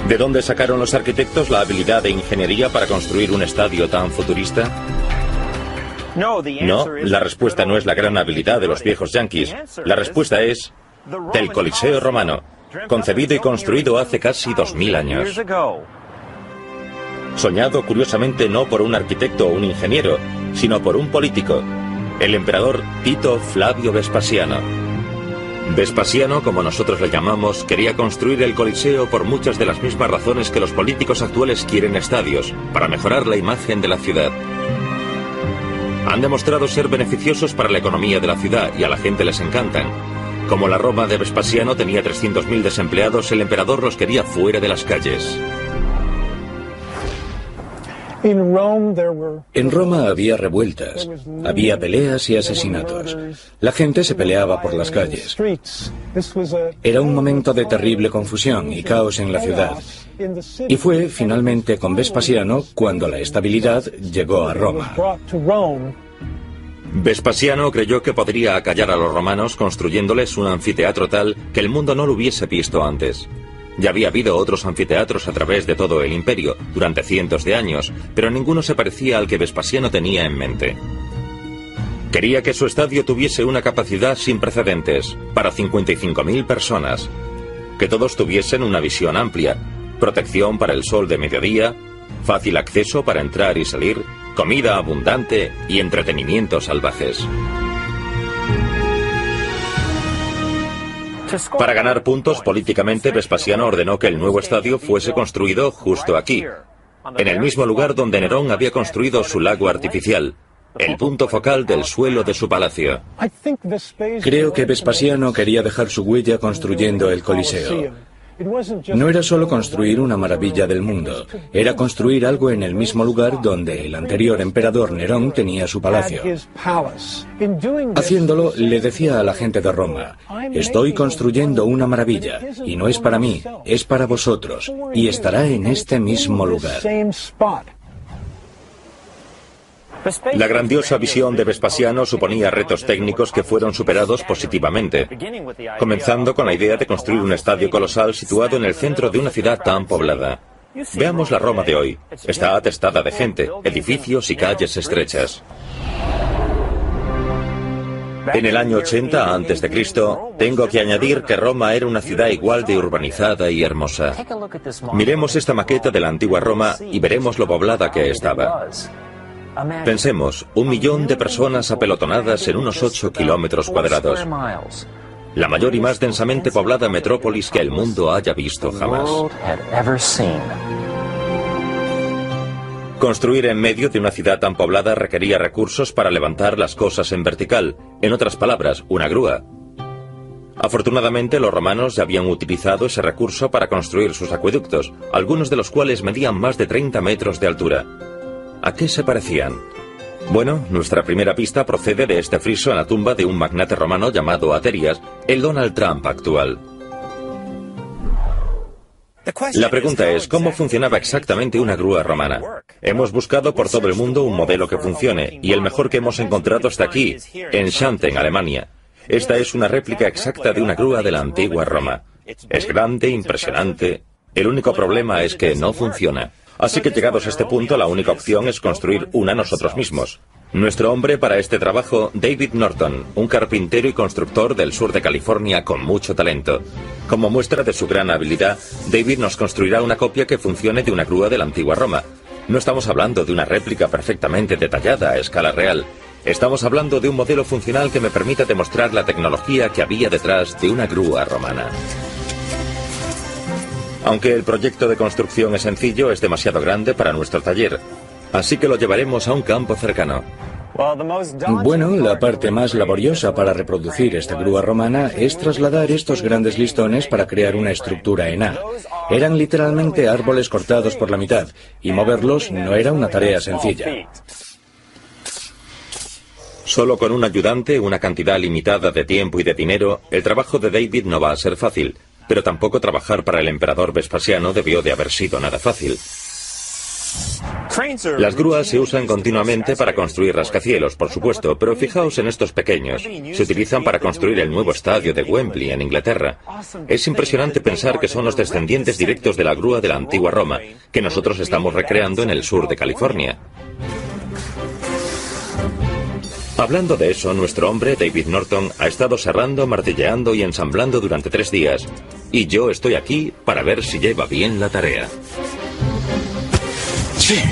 ¿De dónde sacaron los arquitectos la habilidad de ingeniería para construir un estadio tan futurista? No, la respuesta no es la gran habilidad de los viejos yanquis. La respuesta es del Coliseo romano, concebido y construido hace casi 2000 años. Soñado curiosamente no por un arquitecto o un ingeniero, sino por un político, el emperador Tito Flavio Vespasiano. Vespasiano, como nosotros le llamamos, quería construir el Coliseo por muchas de las mismas razones que los políticos actuales quieren estadios, para mejorar la imagen de la ciudad. Han demostrado ser beneficiosos para la economía de la ciudad y a la gente les encantan. Como la Roma de Vespasiano tenía 300.000 desempleados, el emperador los quería fuera de las calles. En Roma había revueltas, había peleas y asesinatos. La gente se peleaba por las calles. Era un momento de terrible confusión y caos en la ciudad. Y fue finalmente con Vespasiano cuando la estabilidad llegó a Roma. Vespasiano creyó que podría acallar a los romanos construyéndoles un anfiteatro tal que el mundo no lo hubiese visto antes. Ya había habido otros anfiteatros a través de todo el imperio, durante cientos de años, pero ninguno se parecía al que Vespasiano tenía en mente. Quería que su estadio tuviese una capacidad sin precedentes, para 55.000 personas. Que todos tuviesen una visión amplia, protección para el sol de mediodía, fácil acceso para entrar y salir, comida abundante y entretenimientos salvajes. Para ganar puntos políticamente, Vespasiano ordenó que el nuevo estadio fuese construido justo aquí, en el mismo lugar donde Nerón había construido su lago artificial, el punto focal del suelo de su palacio. Creo que Vespasiano quería dejar su huella construyendo el Coliseo. No era solo construir una maravilla del mundo, era construir algo en el mismo lugar donde el anterior emperador Nerón tenía su palacio. Haciéndolo, le decía a la gente de Roma: estoy construyendo una maravilla, y no es para mí, es para vosotros, y estará en este mismo lugar. La grandiosa visión de Vespasiano suponía retos técnicos que fueron superados positivamente, comenzando con la idea de construir un estadio colosal situado en el centro de una ciudad tan poblada. Veamos la Roma de hoy. Está atestada de gente, edificios y calles estrechas. En el año 80 a.C., tengo que añadir que Roma era una ciudad igual de urbanizada y hermosa. Miremos esta maqueta de la antigua Roma y veremos lo poblada que estaba. Pensemos, 1 millón de personas apelotonadas en unos 8 kilómetros cuadrados. La mayor y más densamente poblada metrópolis que el mundo haya visto jamás. Construir en medio de una ciudad tan poblada requería recursos para levantar las cosas en vertical, en otras palabras, una grúa. Afortunadamente, los romanos ya habían utilizado ese recurso para construir sus acueductos, algunos de los cuales medían más de 30 metros de altura. ¿A qué se parecían? Bueno, nuestra primera pista procede de este friso en la tumba de un magnate romano llamado Aterias, el Donald Trump actual. La pregunta es, ¿cómo funcionaba exactamente una grúa romana? Hemos buscado por todo el mundo un modelo que funcione, y el mejor que hemos encontrado está aquí, en Xanten, Alemania. Esta es una réplica exacta de una grúa de la antigua Roma. Es grande, impresionante. El único problema es que no funciona. Así que llegados a este punto, la única opción es construir una nosotros mismos. Nuestro hombre para este trabajo, David Norton, un carpintero y constructor del sur de California con mucho talento. Como muestra de su gran habilidad, David nos construirá una copia que funcione de una grúa de la antigua Roma. No estamos hablando de una réplica perfectamente detallada a escala real. Estamos hablando de un modelo funcional que me permita demostrar la tecnología que había detrás de una grúa romana. Aunque el proyecto de construcción es sencillo, es demasiado grande para nuestro taller, así que lo llevaremos a un campo cercano. Bueno, la parte más laboriosa para reproducir esta grúa romana es trasladar estos grandes listones para crear una estructura en A. Eran literalmente árboles cortados por la mitad, y moverlos no era una tarea sencilla. Solo con un ayudante, una cantidad limitada de tiempo y de dinero, el trabajo de David no va a ser fácil. Pero tampoco trabajar para el emperador Vespasiano debió de haber sido nada fácil. Las grúas se usan continuamente para construir rascacielos, por supuesto, pero fijaos en estos pequeños. Se utilizan para construir el nuevo estadio de Wembley, en Inglaterra. Es impresionante pensar que son los descendientes directos de la grúa de la antigua Roma, que nosotros estamos recreando en el sur de California. Hablando de eso, nuestro hombre, David Norton, ha estado serrando, martilleando y ensamblando durante 3 días. Y yo estoy aquí para ver si lleva bien la tarea. Sí.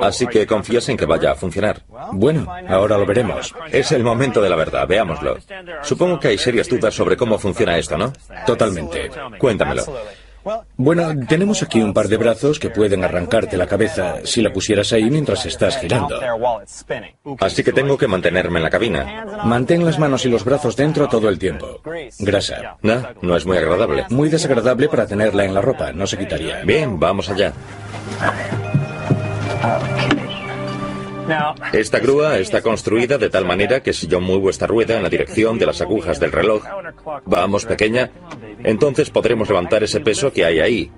Así que confías en que vaya a funcionar. Bueno, ahora lo veremos. Es el momento de la verdad, veámoslo. Supongo que hay serias dudas sobre cómo funciona esto, ¿no? Totalmente. Cuéntamelo. Bueno, tenemos aquí un par de brazos que pueden arrancarte la cabeza si la pusieras ahí mientras estás girando. Así que tengo que mantenerme en la cabina. Mantén las manos y los brazos dentro todo el tiempo. Grasa. No es muy agradable. Muy desagradable para tenerla en la ropa, no se quitaría. Bien, vamos allá. Esta grúa está construida de tal manera que si yo muevo esta rueda en la dirección de las agujas del reloj, vamos pequeña, entonces podremos levantar ese peso que hay ahí.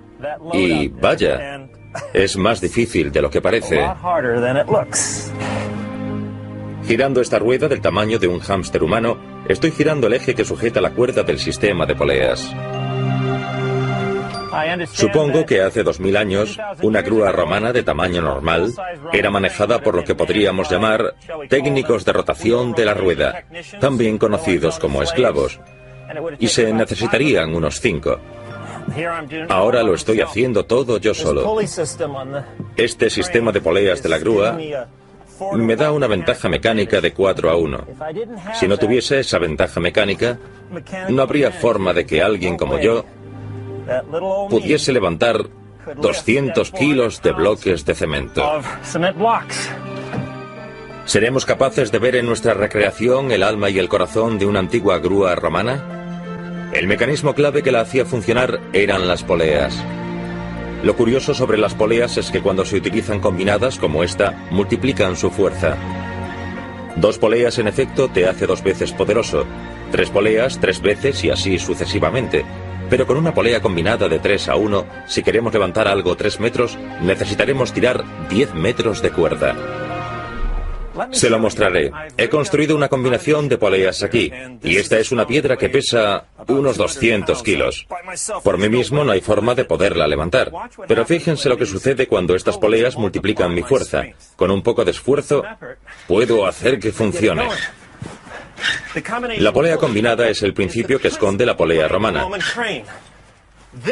Y vaya, es más difícil de lo que parece. Girando esta rueda del tamaño de un hámster humano, estoy girando el eje que sujeta la cuerda del sistema de poleas. Supongo que hace 2000 años, una grúa romana de tamaño normal era manejada por lo que podríamos llamar técnicos de rotación de la rueda, también conocidos como esclavos, y se necesitarían unos 5. Ahora lo estoy haciendo todo yo solo. Este sistema de poleas de la grúa me da una ventaja mecánica de 4-1. Si no tuviese esa ventaja mecánica, no habría forma de que alguien como yo pudiese levantar 200 kilos de bloques de cemento. ¿Seremos capaces de ver en nuestra recreación el alma y el corazón de una antigua grúa romana? El mecanismo clave que la hacía funcionar eran las poleas. Lo curioso sobre las poleas es que cuando se utilizan combinadas como esta, multiplican su fuerza. 2 poleas en efecto te hace 2 veces poderoso, 3 poleas 3 veces y así sucesivamente. Pero con una polea combinada de 3-1, si queremos levantar algo 3 metros, necesitaremos tirar 10 metros de cuerda. Se lo mostraré. He construido una combinación de poleas aquí, y esta es una piedra que pesa unos 200 kilos. Por mí mismo no hay forma de poderla levantar. Pero fíjense lo que sucede cuando estas poleas multiplican mi fuerza. Con un poco de esfuerzo, puedo hacer que funcione. La polea combinada es el principio que esconde la polea romana.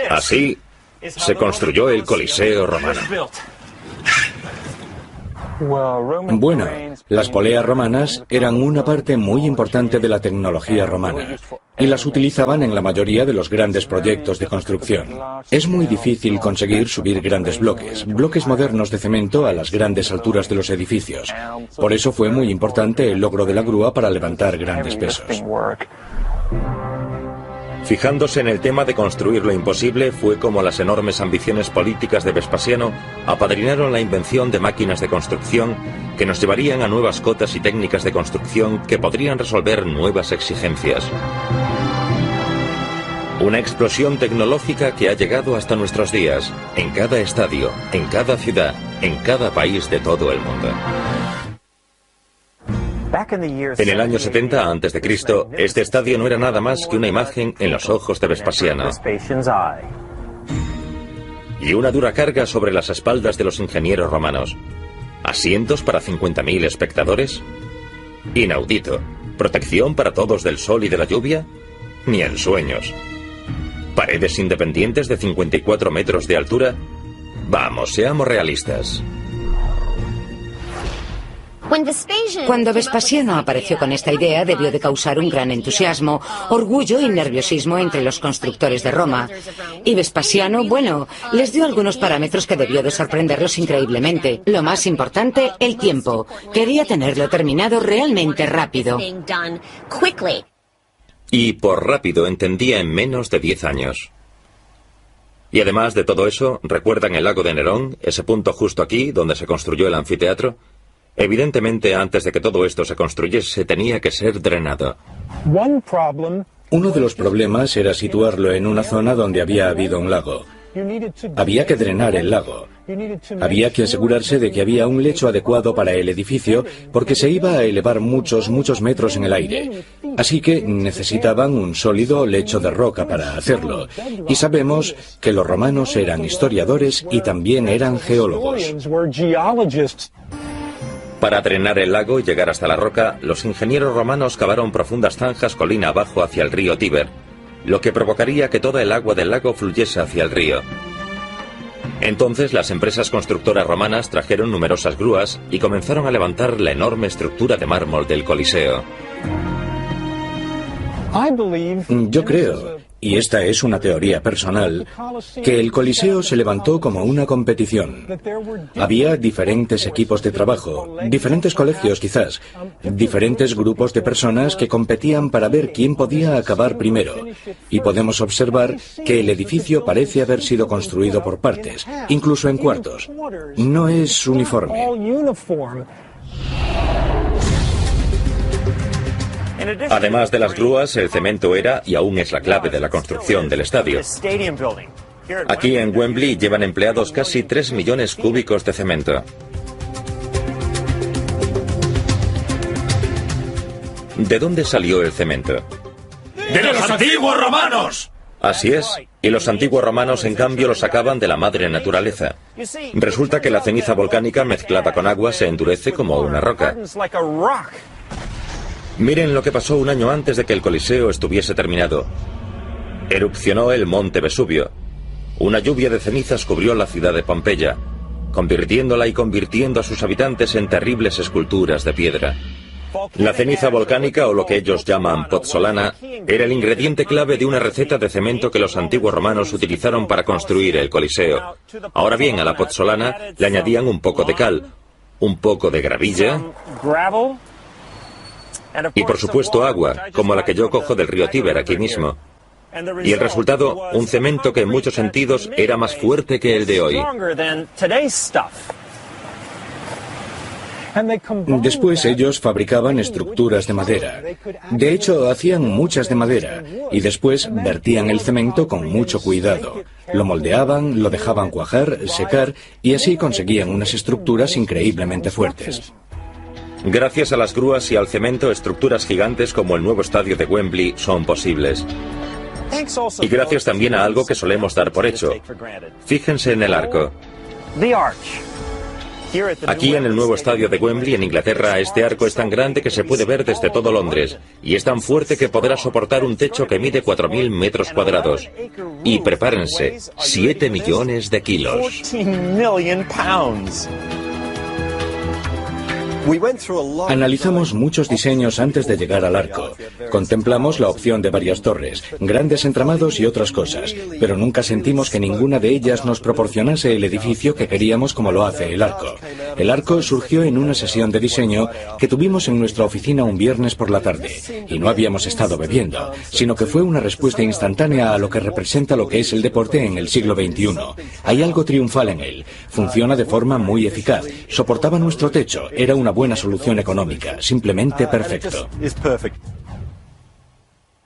Así se construyó el Coliseo romano. Bueno, las poleas romanas eran una parte muy importante de la tecnología romana y las utilizaban en la mayoría de los grandes proyectos de construcción. Es muy difícil conseguir subir grandes bloques modernos de cemento a las grandes alturas de los edificios. Por eso fue muy importante el logro de la grúa para levantar grandes pesos. Fijándose en el tema de construir lo imposible, fue como las enormes ambiciones políticas de Vespasiano apadrinaron la invención de máquinas de construcción que nos llevarían a nuevas cotas y técnicas de construcción que podrían resolver nuevas exigencias. Una explosión tecnológica que ha llegado hasta nuestros días, en cada estadio, en cada ciudad, en cada país de todo el mundo. En el año 70 a.C., este estadio no era nada más que una imagen en los ojos de Vespasiano. Y una dura carga sobre las espaldas de los ingenieros romanos. ¿Asientos para 50.000 espectadores? Inaudito. ¿Protección para todos del sol y de la lluvia? Ni en sueños. ¿Paredes independientes de 54 metros de altura? Vamos, seamos realistas. Cuando Vespasiano apareció con esta idea, debió de causar un gran entusiasmo, orgullo y nerviosismo entre los constructores de Roma. Y Vespasiano, bueno, les dio algunos parámetros que debió de sorprenderlos increíblemente. Lo más importante, el tiempo. Quería tenerlo terminado realmente rápido. Y por rápido entendía en menos de 10 años. Y además de todo eso, ¿recuerdan el lago de Nerón, ese punto justo aquí, donde se construyó el anfiteatro? Evidentemente, antes de que todo esto se construyese, tenía que ser drenado. Uno de los problemas era situarlo en una zona donde había habido un lago. Había que drenar el lago. Había que asegurarse de que había un lecho adecuado para el edificio, porque se iba a elevar muchos metros en el aire. Así que necesitaban un sólido lecho de roca para hacerlo. Y sabemos que los romanos eran historiadores y también eran geólogos. Para drenar el lago y llegar hasta la roca, los ingenieros romanos cavaron profundas zanjas colina abajo hacia el río Tíber, lo que provocaría que toda el agua del lago fluyese hacia el río. Entonces las empresas constructoras romanas trajeron numerosas grúas y comenzaron a levantar la enorme estructura de mármol del Coliseo. Yo creo, y esta es una teoría personal, que el Coliseo se levantó como una competición. Había diferentes equipos de trabajo, diferentes colegios quizás, diferentes grupos de personas que competían para ver quién podía acabar primero. Y podemos observar que el edificio parece haber sido construido por partes, incluso en cuartos. No es uniforme. Además de las grúas, el cemento era y aún es la clave de la construcción del estadio. Aquí en Wembley llevan empleados casi 3 millones cúbicos de cemento. ¿De dónde salió el cemento? ¡De los antiguos romanos! Así es, y los antiguos romanos en cambio lo sacaban de la madre naturaleza. Resulta que la ceniza volcánica mezclada con agua se endurece como una roca. Miren lo que pasó un año antes de que el Coliseo estuviese terminado. Erupcionó el monte Vesubio. Una lluvia de cenizas cubrió la ciudad de Pompeya, convirtiéndola y convirtiendo a sus habitantes en terribles esculturas de piedra. La ceniza volcánica, o lo que ellos llaman pozzolana, era el ingrediente clave de una receta de cemento que los antiguos romanos utilizaron para construir el Coliseo. Ahora bien, a la pozzolana le añadían un poco de cal, un poco de gravilla y por supuesto agua, como la que yo cojo del río Tíber aquí mismo. Y el resultado, un cemento que en muchos sentidos era más fuerte que el de hoy. Después ellos fabricaban estructuras de madera. De hecho, hacían muchas de madera, y después vertían el cemento con mucho cuidado. Lo moldeaban, lo dejaban cuajar, secar, y así conseguían unas estructuras increíblemente fuertes. Gracias a las grúas y al cemento, estructuras gigantes como el nuevo estadio de Wembley son posibles. Y gracias también a algo que solemos dar por hecho. Fíjense en el arco. Aquí en el nuevo estadio de Wembley, en Inglaterra, este arco es tan grande que se puede ver desde todo Londres, y es tan fuerte que podrá soportar un techo que mide 4.000 metros cuadrados. Y prepárense, 7 millones de kilos. Analizamos muchos diseños antes de llegar al arco. Contemplamos la opción de varias torres, grandes entramados y otras cosas, pero nunca sentimos que ninguna de ellas nos proporcionase el edificio que queríamos como lo hace el arco. El arco surgió en una sesión de diseño que tuvimos en nuestra oficina un viernes por la tarde, y no habíamos estado bebiendo, sino que fue una respuesta instantánea a lo que representa lo que es el deporte en el siglo XXI. Hay algo triunfal en él, funciona de forma muy eficaz, soportaba nuestro techo, era una buena solución económica, simplemente perfecto.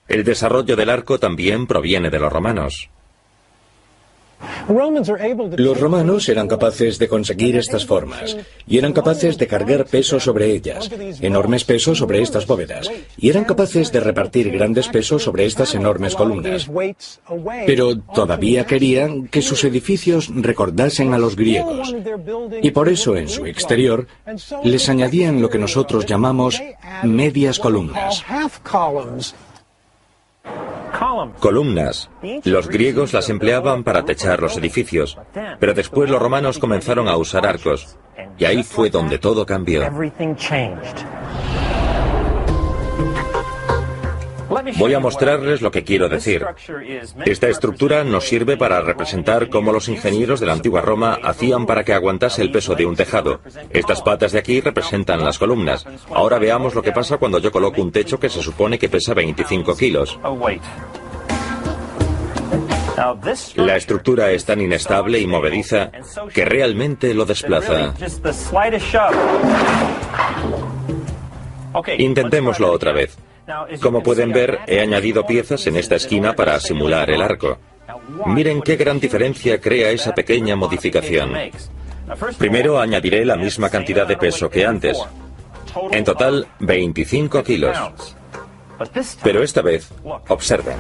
El desarrollo del arco también proviene de los romanos. Los romanos eran capaces de conseguir estas formas, y eran capaces de cargar pesos sobre ellas, enormes pesos sobre estas bóvedas, y eran capaces de repartir grandes pesos sobre estas enormes columnas. Pero todavía querían que sus edificios recordasen a los griegos, y por eso en su exterior les añadían lo que nosotros llamamos medias columnas. Columnas. Los griegos las empleaban para techar los edificios, pero después los romanos comenzaron a usar arcos, y ahí fue donde todo cambió. Voy a mostrarles lo que quiero decir. Esta estructura nos sirve para representar cómo los ingenieros de la antigua Roma hacían para que aguantase el peso de un tejado. Estas patas de aquí representan las columnas. Ahora veamos lo que pasa cuando yo coloco un techo que se supone que pesa 25 kilos. La estructura es tan inestable y movediza que realmente lo desplaza. Intentémoslo otra vez. Como pueden ver, he añadido piezas en esta esquina para simular el arco. Miren qué gran diferencia crea esa pequeña modificación. Primero añadiré la misma cantidad de peso que antes. En total, 25 kilos. Pero esta vez, observen.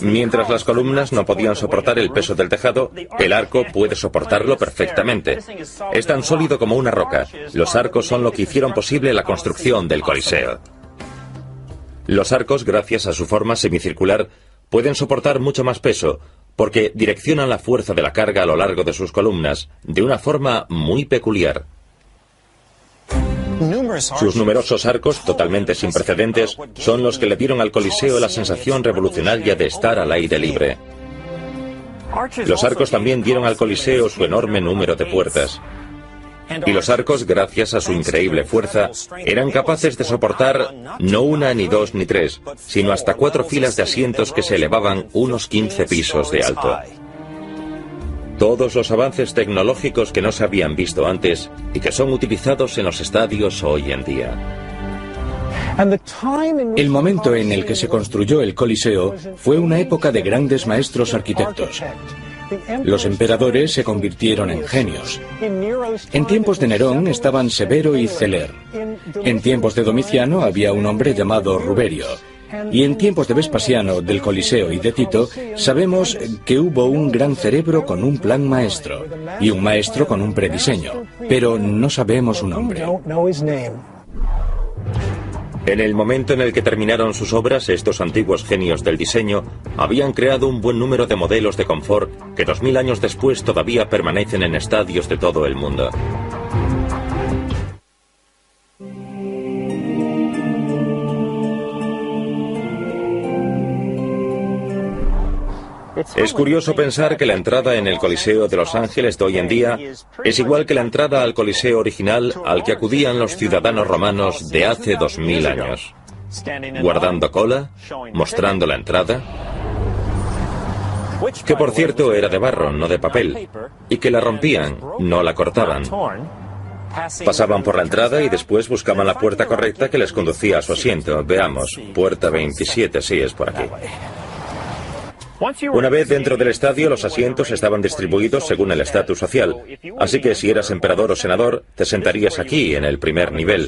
Mientras las columnas no podían soportar el peso del tejado, el arco puede soportarlo perfectamente. Es tan sólido como una roca. Los arcos son lo que hicieron posible la construcción del Coliseo. Los arcos, gracias a su forma semicircular, pueden soportar mucho más peso, porque direccionan la fuerza de la carga a lo largo de sus columnas de una forma muy peculiar. Sus numerosos arcos, totalmente sin precedentes, son los que le dieron al Coliseo la sensación revolucionaria de estar al aire libre. Los arcos también dieron al Coliseo su enorme número de puertas. Y los arcos, gracias a su increíble fuerza, eran capaces de soportar no una, ni dos, ni tres, sino hasta 4 filas de asientos que se elevaban unos 15 pisos de alto. Todos los avances tecnológicos que no se habían visto antes y que son utilizados en los estadios hoy en día. El momento en el que se construyó el Coliseo fue una época de grandes maestros arquitectos. Los emperadores se convirtieron en genios. En tiempos de Nerón estaban Severo y Celer. En tiempos de Domiciano había un hombre llamado Ruberio. Y en tiempos de Vespasiano, del Coliseo y de Tito, sabemos que hubo un gran cerebro con un plan maestro y un maestro con un prediseño, pero no sabemos su nombre. En el momento en el que terminaron sus obras, estos antiguos genios del diseño habían creado un buen número de modelos de confort que 2000 años después todavía permanecen en estadios de todo el mundo. Es curioso pensar que la entrada en el Coliseo de Los Ángeles de hoy en día es igual que la entrada al Coliseo original al que acudían los ciudadanos romanos de hace 2000 años. Guardando cola, mostrando la entrada, que por cierto era de barro, no de papel, y que la rompían, no la cortaban. Pasaban por la entrada y después buscaban la puerta correcta que les conducía a su asiento. Veamos, puerta 27, sí, es por aquí. Una vez dentro del estadio, los asientos estaban distribuidos según el estatus social, así que si eras emperador o senador, te sentarías aquí, en el primer nivel.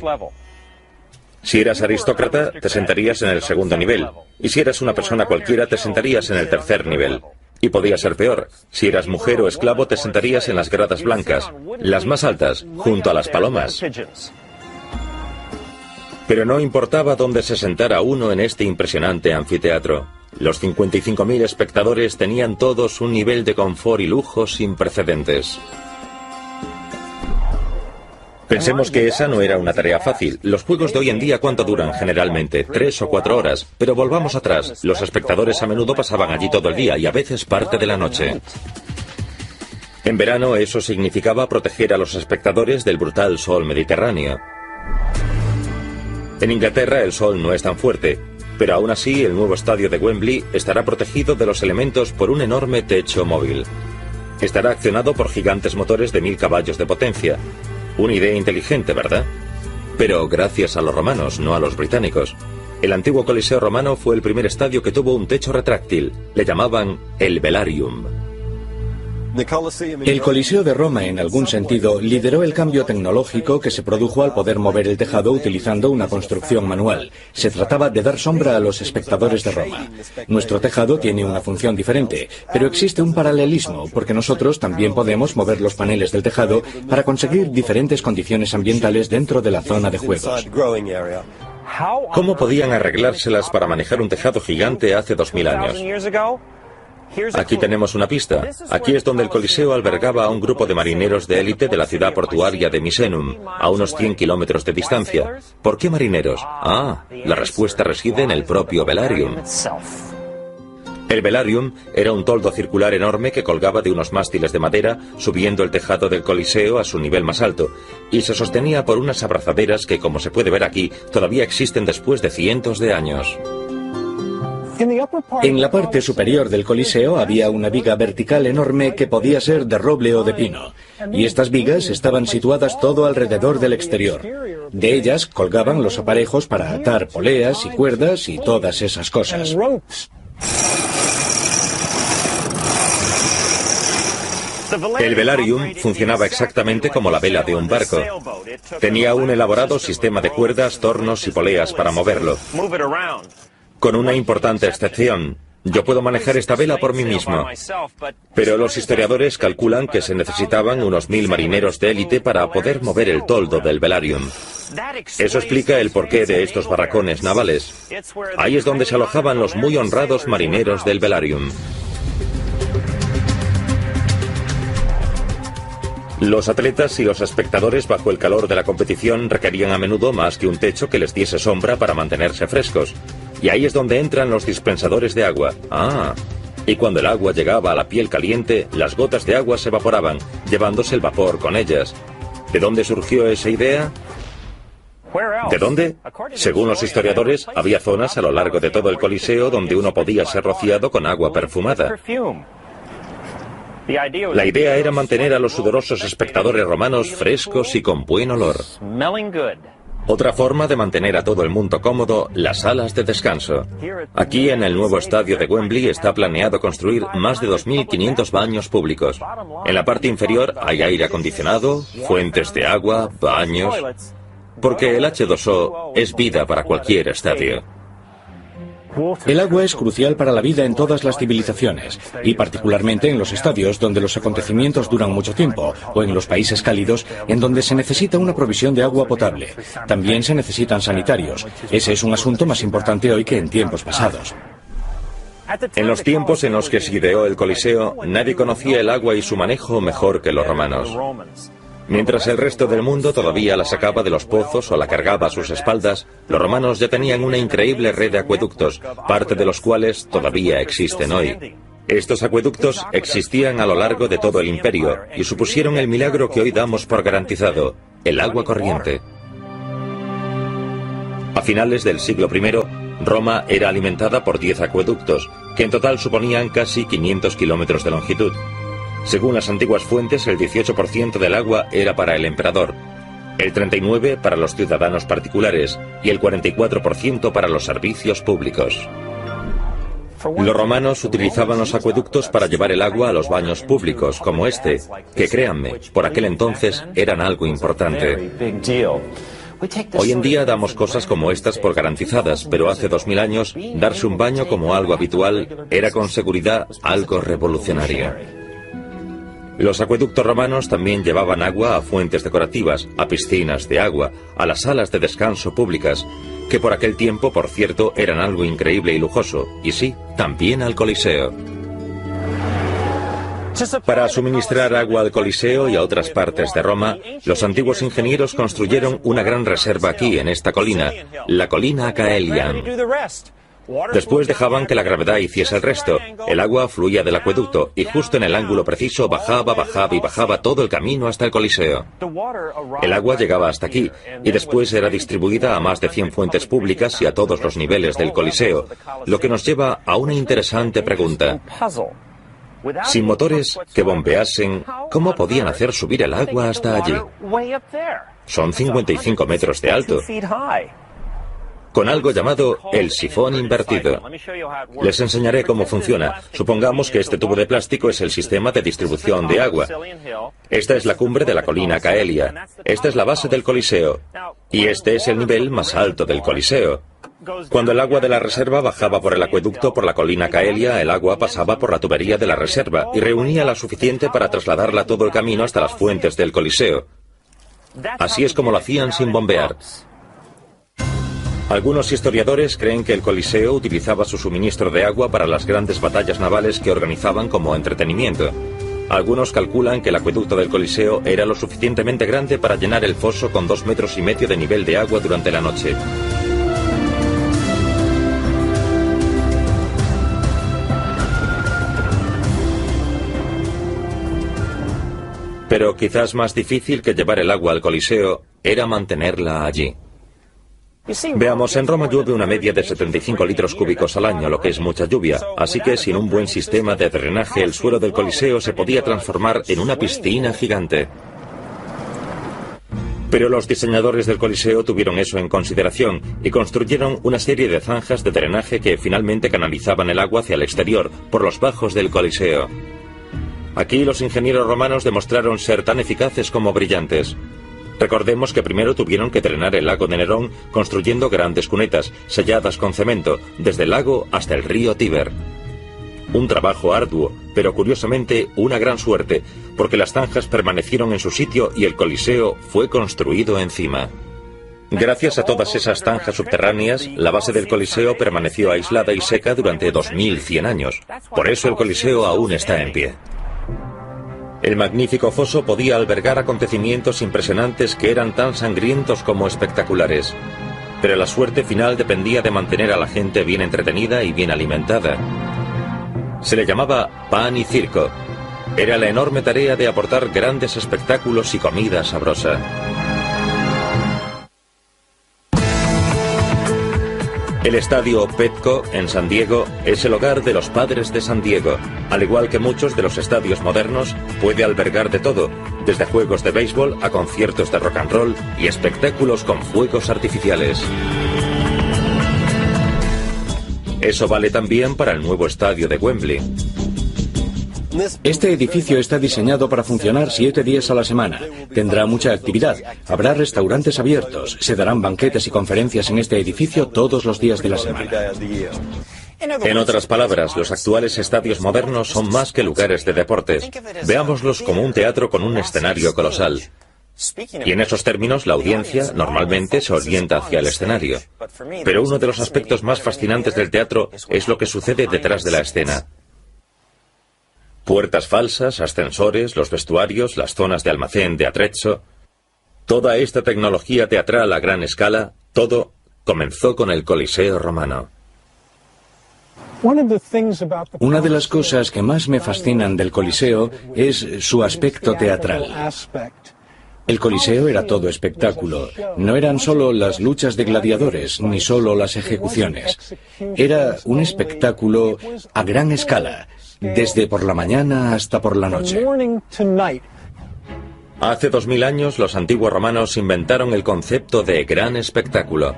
Si eras aristócrata, te sentarías en el segundo nivel, y si eras una persona cualquiera, te sentarías en el tercer nivel. Y podía ser peor, si eras mujer o esclavo, te sentarías en las gradas blancas, las más altas, junto a las palomas. Pero no importaba dónde se sentara uno en este impresionante anfiteatro. Los 55.000 espectadores tenían todos un nivel de confort y lujo sin precedentes. Pensemos que esa no era una tarea fácil. Los juegos de hoy en día, ¿cuánto duran generalmente? 3 o 4 horas. Pero volvamos atrás. Los espectadores a menudo pasaban allí todo el día y a veces parte de la noche. En verano eso significaba proteger a los espectadores del brutal sol mediterráneo. En Inglaterra el sol no es tan fuerte, pero aún así el nuevo estadio de Wembley estará protegido de los elementos por un enorme techo móvil. Estará accionado por gigantes motores de 1000 caballos de potencia. Una idea inteligente, ¿verdad? Pero gracias a los romanos, no a los británicos. El antiguo Coliseo romano fue el primer estadio que tuvo un techo retráctil. Le llamaban el velarium. El Coliseo de Roma, en algún sentido, lideró el cambio tecnológico que se produjo al poder mover el tejado utilizando una construcción manual. Se trataba de dar sombra a los espectadores de Roma. Nuestro tejado tiene una función diferente, pero existe un paralelismo, porque nosotros también podemos mover los paneles del tejado para conseguir diferentes condiciones ambientales dentro de la zona de juegos. ¿Cómo podían arreglárselas para manejar un tejado gigante hace 2000 años? Aquí tenemos una pista. Aquí es donde el Coliseo albergaba a un grupo de marineros de élite de la ciudad portuaria de Misenum, a unos 100 kilómetros de distancia. ¿Por qué marineros? Ah, la respuesta reside en el propio velarium. El velarium era un toldo circular enorme que colgaba de unos mástiles de madera, subiendo el tejado del Coliseo a su nivel más alto, y se sostenía por unas abrazaderas que, como se puede ver aquí, todavía existen después de cientos de años. En la parte superior del Coliseo había una viga vertical enorme que podía ser de roble o de pino. y estas vigas estaban situadas todo alrededor del exterior. De ellas colgaban los aparejos para atar poleas y cuerdas y todas esas cosas. El velarium funcionaba exactamente como la vela de un barco. Tenía un elaborado sistema de cuerdas, tornos y poleas para moverlo. Con una importante excepción. Yo puedo manejar esta vela por mí mismo, pero los historiadores calculan que se necesitaban unos 1000 marineros de élite para poder mover el toldo del velarium. Eso explica el porqué de estos barracones navales. Ahí es donde se alojaban los muy honrados marineros del velarium. Los atletas y los espectadores bajo el calor de la competición requerían a menudo más que un techo que les diese sombra para mantenerse frescos. Y ahí es donde entran los dispensadores de agua. Y cuando el agua llegaba a la piel caliente, las gotas de agua se evaporaban, llevándose el vapor con ellas. ¿De dónde surgió esa idea? ¿De dónde? Según los historiadores, había zonas a lo largo de todo el Coliseo donde uno podía ser rociado con agua perfumada. La idea era mantener a los sudorosos espectadores romanos frescos y con buen olor. Otra forma de mantener a todo el mundo cómodo, las salas de descanso. Aquí en el nuevo estadio de Wembley está planeado construir más de 2.500 baños públicos. En la parte inferior hay aire acondicionado, fuentes de agua, baños... Porque el H2O es vida para cualquier estadio. El agua es crucial para la vida en todas las civilizaciones, y particularmente en los estadios donde los acontecimientos duran mucho tiempo, o en los países cálidos en donde se necesita una provisión de agua potable. También se necesitan sanitarios. Ese es un asunto más importante hoy que en tiempos pasados. En los tiempos en los que se ideó el Coliseo, nadie conocía el agua y su manejo mejor que los romanos. Mientras el resto del mundo todavía la sacaba de los pozos o la cargaba a sus espaldas, los romanos ya tenían una increíble red de acueductos, parte de los cuales todavía existen hoy. Estos acueductos existían a lo largo de todo el imperio y supusieron el milagro que hoy damos por garantizado, el agua corriente. A finales del siglo I, Roma era alimentada por 10 acueductos, que en total suponían casi 500 kilómetros de longitud. Según las antiguas fuentes, el 18% del agua era para el emperador, el 39% para los ciudadanos particulares y el 44% para los servicios públicos. Los romanos utilizaban los acueductos para llevar el agua a los baños públicos, como este, que créanme, por aquel entonces eran algo importante. Hoy en día damos cosas como estas por garantizadas, pero hace 2000 años, darse un baño como algo habitual era con seguridad algo revolucionario. Los acueductos romanos también llevaban agua a fuentes decorativas, a piscinas de agua, a las salas de descanso públicas, que por aquel tiempo, por cierto, eran algo increíble y lujoso, y sí, también al Coliseo. Para suministrar agua al Coliseo y a otras partes de Roma, los antiguos ingenieros construyeron una gran reserva aquí, en esta colina, la colina Caelian. Después dejaban que la gravedad hiciese el resto. El agua fluía del acueducto y justo en el ángulo preciso bajaba todo el camino hasta el Coliseo. El agua llegaba hasta aquí y después era distribuida a más de 100 fuentes públicas y a todos los niveles del Coliseo, lo que nos lleva a una interesante pregunta. Sin motores que bombeasen, ¿cómo podían hacer subir el agua hasta allí? Son 55 metros de alto. Con algo llamado el sifón invertido. Les enseñaré cómo funciona. Supongamos que este tubo de plástico es el sistema de distribución de agua. Esta es la cumbre de la colina Caelia. Esta es la base del Coliseo. Y este es el nivel más alto del Coliseo. Cuando el agua de la reserva bajaba por el acueducto por la colina Caelia, el agua pasaba por la tubería de la reserva y reunía la suficiente para trasladarla todo el camino hasta las fuentes del Coliseo. Así es como lo hacían sin bombear. Algunos historiadores creen que el Coliseo utilizaba su suministro de agua para las grandes batallas navales que organizaban como entretenimiento. Algunos calculan que el acueducto del Coliseo era lo suficientemente grande para llenar el foso con 2,5 metros de nivel de agua durante la noche. Pero quizás más difícil que llevar el agua al Coliseo era mantenerla allí. Veamos, en Roma llueve una media de 75 litros cúbicos al año, lo que es mucha lluvia, así que sin un buen sistema de drenaje el suelo del Coliseo se podía transformar en una piscina gigante. Pero los diseñadores del Coliseo tuvieron eso en consideración y construyeron una serie de zanjas de drenaje que finalmente canalizaban el agua hacia el exterior, por los bajos del Coliseo. Aquí los ingenieros romanos demostraron ser tan eficaces como brillantes. Recordemos que primero tuvieron que drenar el lago de Nerón construyendo grandes cunetas, selladas con cemento, desde el lago hasta el río Tíber. Un trabajo arduo, pero curiosamente una gran suerte, porque las zanjas permanecieron en su sitio y el Coliseo fue construido encima. Gracias a todas esas zanjas subterráneas, la base del Coliseo permaneció aislada y seca durante 2100 años. Por eso el Coliseo aún está en pie. El magnífico foso podía albergar acontecimientos impresionantes que eran tan sangrientos como espectaculares. Pero la suerte final dependía de mantener a la gente bien entretenida y bien alimentada. Se le llamaba pan y circo. Era la enorme tarea de aportar grandes espectáculos y comida sabrosa. El estadio Petco, en San Diego, es el hogar de los Padres de San Diego. Al igual que muchos de los estadios modernos, puede albergar de todo, desde juegos de béisbol a conciertos de rock and roll y espectáculos con fuegos artificiales. Eso vale también para el nuevo estadio de Wembley. Este edificio está diseñado para funcionar 7 días a la semana. Tendrá mucha actividad. Habrá restaurantes abiertos. Se darán banquetes y conferencias en este edificio todos los días de la semana. En otras palabras, los actuales estadios modernos son más que lugares de deportes. Veámoslos como un teatro con un escenario colosal. Y en esos términos, la audiencia normalmente se orienta hacia el escenario. Pero uno de los aspectos más fascinantes del teatro es lo que sucede detrás de la escena. Puertas falsas, ascensores, los vestuarios, las zonas de almacén de atrezzo. Toda esta tecnología teatral a gran escala, todo comenzó con el Coliseo romano. Una de las cosas que más me fascinan del Coliseo es su aspecto teatral. El Coliseo era todo espectáculo. No eran solo las luchas de gladiadores, ni solo las ejecuciones. Era un espectáculo a gran escala, desde por la mañana hasta por la noche. Hace 2000 años los antiguos romanos inventaron el concepto de gran espectáculo.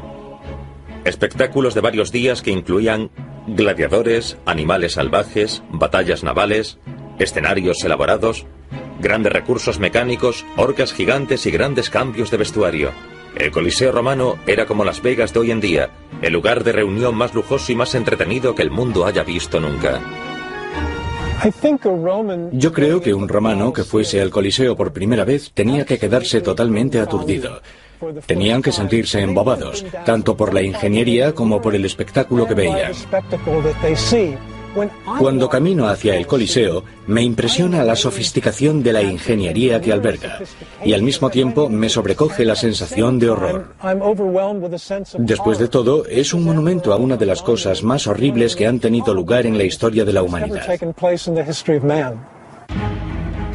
Espectáculos de varios días que incluían gladiadores, animales salvajes, batallas navales, escenarios elaborados, grandes recursos mecánicos, orcas gigantes y grandes cambios de vestuario. El Coliseo romano era como Las Vegas de hoy en día, el lugar de reunión más lujoso y más entretenido que el mundo haya visto nunca. Yo creo que un romano que fuese al Coliseo por primera vez tenía que quedarse totalmente aturdido. Tenían que sentirse embobados, tanto por la ingeniería como por el espectáculo que veían. Cuando camino hacia el Coliseo, me impresiona la sofisticación de la ingeniería que alberga, y al mismo tiempo me sobrecoge la sensación de horror. Después de todo, es un monumento a una de las cosas más horribles que han tenido lugar en la historia de la humanidad.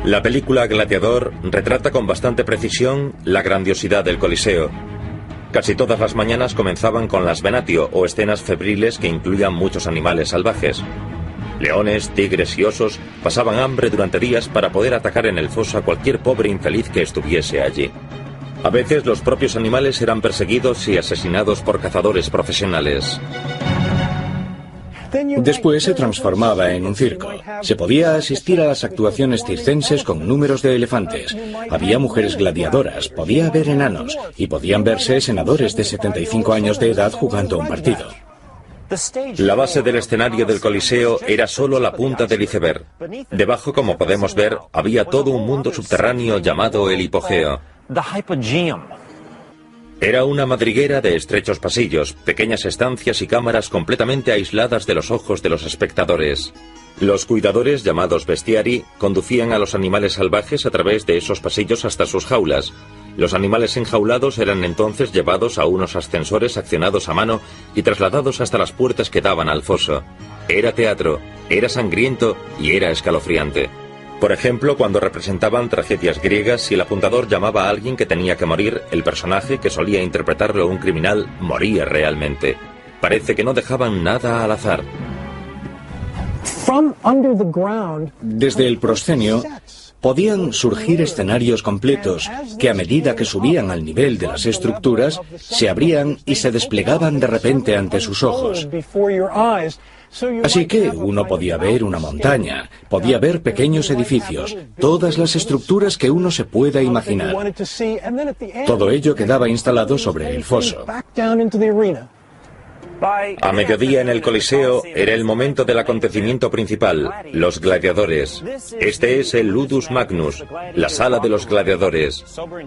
La película Gladiador retrata con bastante precisión la grandiosidad del Coliseo. Casi todas las mañanas comenzaban con las venatio, o escenas febriles que incluían muchos animales salvajes. Leones, tigres y osos pasaban hambre durante días para poder atacar en el foso a cualquier pobre infeliz que estuviese allí. A veces los propios animales eran perseguidos y asesinados por cazadores profesionales. Después se transformaba en un circo. Se podía asistir a las actuaciones circenses con números de elefantes. Había mujeres gladiadoras, podía haber enanos y podían verse senadores de 75 años de edad jugando un partido. La base del escenario del Coliseo era solo la punta del iceberg. Debajo, como podemos ver, había todo un mundo subterráneo llamado el hipogeo. Era una madriguera de estrechos pasillos, pequeñas estancias y cámaras completamente aisladas de los ojos de los espectadores. Los cuidadores, llamados bestiari, conducían a los animales salvajes a través de esos pasillos hasta sus jaulas. Los animales enjaulados eran entonces llevados a unos ascensores accionados a mano y trasladados hasta las puertas que daban al foso. Era teatro, era sangriento y era escalofriante. Por ejemplo, cuando representaban tragedias griegas, si el apuntador llamaba a alguien que tenía que morir, el personaje, que solía interpretarlo un criminal, moría realmente. Parece que no dejaban nada al azar. Desde el proscenio podían surgir escenarios completos que, a medida que subían al nivel de las estructuras, se abrían y se desplegaban de repente ante sus ojos. Así que uno podía ver una montaña, podía ver pequeños edificios, todas las estructuras que uno se pueda imaginar. Todo ello quedaba instalado sobre el foso. A mediodía en el Coliseo era el momento del acontecimiento principal, los gladiadores. Este es el Ludus Magnus, la sala de los gladiadores.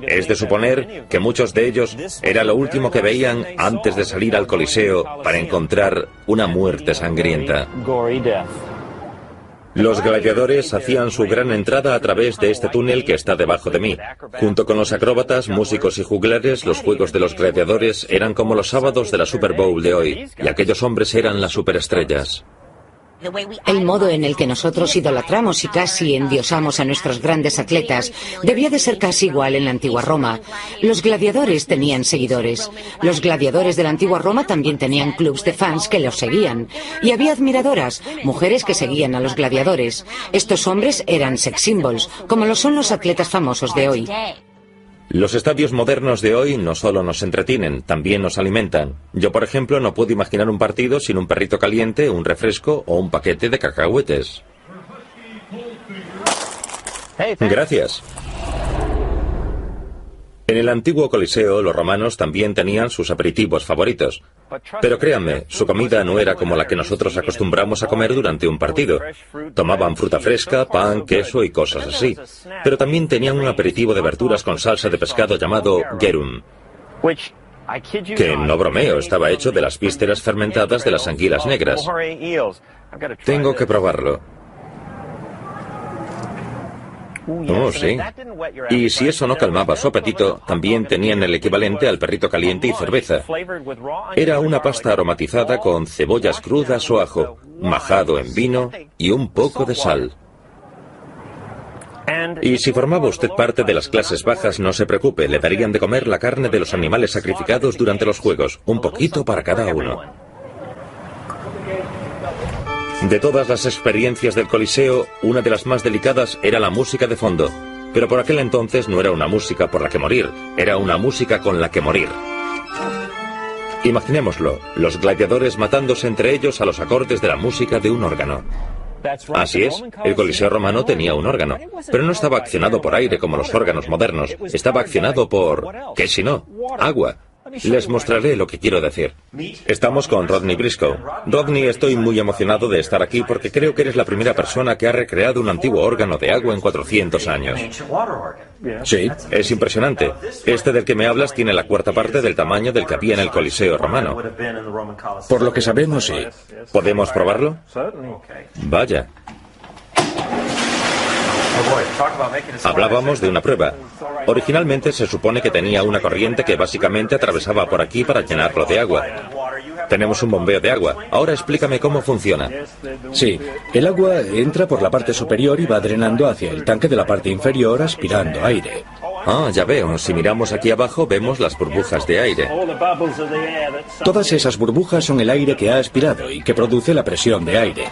Es de suponer que muchos de ellos era lo último que veían antes de salir al Coliseo para encontrar una muerte sangrienta. Los gladiadores hacían su gran entrada a través de este túnel que está debajo de mí. Junto con los acróbatas, músicos y juglares, los juegos de los gladiadores eran como los sábados de la Super Bowl de hoy, y aquellos hombres eran las superestrellas. El modo en el que nosotros idolatramos y casi endiosamos a nuestros grandes atletas debía de ser casi igual en la antigua Roma. Los gladiadores tenían seguidores. Los gladiadores de la antigua Roma también tenían clubs de fans que los seguían. Y había admiradoras, mujeres que seguían a los gladiadores. Estos hombres eran sex symbols, como lo son los atletas famosos de hoy. Los estadios modernos de hoy no solo nos entretienen, también nos alimentan. Yo, por ejemplo, no puedo imaginar un partido sin un perrito caliente, un refresco o un paquete de cacahuetes. Gracias. En el antiguo Coliseo, los romanos también tenían sus aperitivos favoritos. Pero créanme, su comida no era como la que nosotros acostumbramos a comer durante un partido. Tomaban fruta fresca, pan, queso y cosas así. Pero también tenían un aperitivo de verduras con salsa de pescado llamado gerum. Que, no bromeo, estaba hecho de las vísceras fermentadas de las anguilas negras. Tengo que probarlo. Oh, sí. Y si eso no calmaba su apetito, también tenían el equivalente al perrito caliente y cerveza. Era una pasta aromatizada con cebollas crudas o ajo, majado en vino y un poco de sal. Y si formaba usted parte de las clases bajas, no se preocupe, le darían de comer la carne de los animales sacrificados durante los juegos, un poquito para cada uno. De todas las experiencias del Coliseo, una de las más delicadas era la música de fondo. Pero por aquel entonces no era una música por la que morir, era una música con la que morir. Imaginémoslo, los gladiadores matándose entre ellos a los acordes de la música de un órgano. Así es, el Coliseo romano tenía un órgano, pero no estaba accionado por aire como los órganos modernos, estaba accionado por... ¿qué si no? Agua. Les mostraré lo que quiero decir. Estamos con Rodney Briscoe. Rodney, estoy muy emocionado de estar aquí porque creo que eres la primera persona que ha recreado un antiguo órgano de agua en 400 años. Sí, es impresionante. Este del que me hablas tiene la cuarta parte del tamaño del que había en el Coliseo romano. Por lo que sabemos, sí. ¿Podemos probarlo? Vaya. Hablábamos de una prueba. Originalmente se supone que tenía una corriente que básicamente atravesaba por aquí para llenarlo de agua. Tenemos un bombeo de agua. Ahora explícame cómo funciona. Sí, el agua entra por la parte superior y va drenando hacia el tanque de la parte inferior aspirando aire. Ah, ya veo. Si miramos aquí abajo vemos las burbujas de aire. Todas esas burbujas son el aire que ha aspirado y que produce la presión de aire.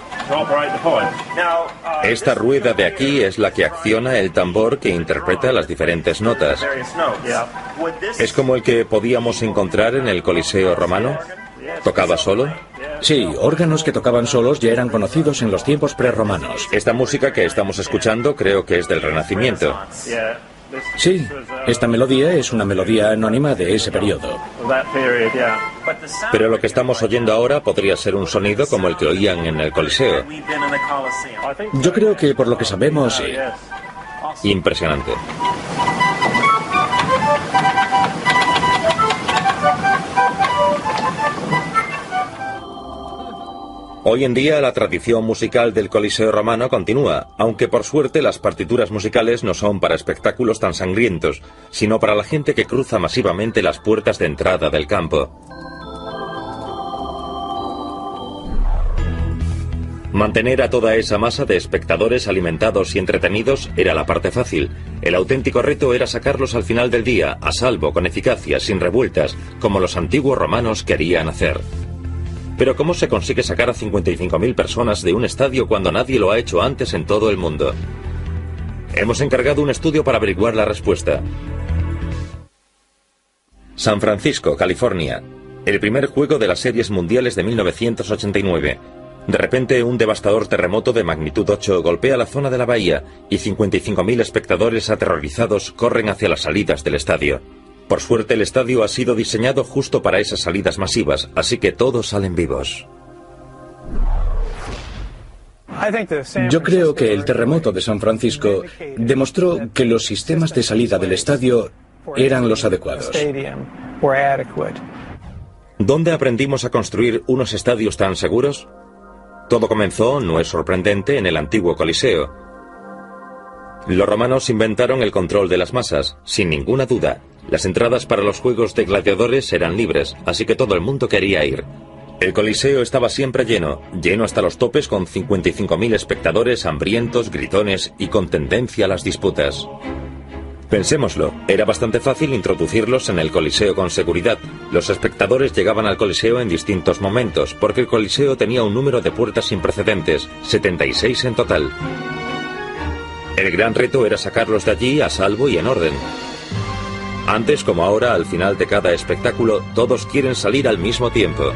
Esta rueda de aquí es la que acciona el tambor que interpreta las diferentes notas. ¿Es como el que podíamos encontrar en el Coliseo romano? ¿Tocaba solo? Sí, órganos que tocaban solos ya eran conocidos en los tiempos prerromanos. Esta música que estamos escuchando creo que es del Renacimiento. Sí, esta melodía es una melodía anónima de ese periodo. Pero lo que estamos oyendo ahora podría ser un sonido como el que oían en el Coliseo. Yo creo que por lo que sabemos, sí. Impresionante. Hoy en día la tradición musical del Coliseo romano continúa, aunque por suerte las partituras musicales no son para espectáculos tan sangrientos, sino para la gente que cruza masivamente las puertas de entrada del campo. Mantener a toda esa masa de espectadores alimentados y entretenidos era la parte fácil. El auténtico reto era sacarlos al final del día, a salvo, con eficacia, sin revueltas, como los antiguos romanos querían hacer. Pero ¿cómo se consigue sacar a 55.000 personas de un estadio cuando nadie lo ha hecho antes en todo el mundo? Hemos encargado un estudio para averiguar la respuesta. San Francisco, California. El primer juego de las series mundiales de 1989. De repente, un devastador terremoto de magnitud 8 golpea la zona de la bahía y 55.000 espectadores aterrorizados corren hacia las salidas del estadio. Por suerte, el estadio ha sido diseñado justo para esas salidas masivas, así que todos salen vivos. Yo creo que el terremoto de San Francisco demostró que los sistemas de salida del estadio eran los adecuados. ¿Dónde aprendimos a construir unos estadios tan seguros? Todo comenzó, no es sorprendente, en el antiguo Coliseo. Los romanos inventaron el control de las masas, sin ninguna duda. Las entradas para los juegos de gladiadores eran libres, así que todo el mundo quería ir. El Coliseo estaba siempre lleno, lleno hasta los topes con 55.000 espectadores hambrientos, gritones y con tendencia a las disputas. Pensémoslo, era bastante fácil introducirlos en el Coliseo con seguridad. Los espectadores llegaban al Coliseo en distintos momentos, porque el Coliseo tenía un número de puertas sin precedentes, 76 en total. El gran reto era sacarlos de allí a salvo y en orden. Antes como ahora, al final de cada espectáculo, todos quieren salir al mismo tiempo.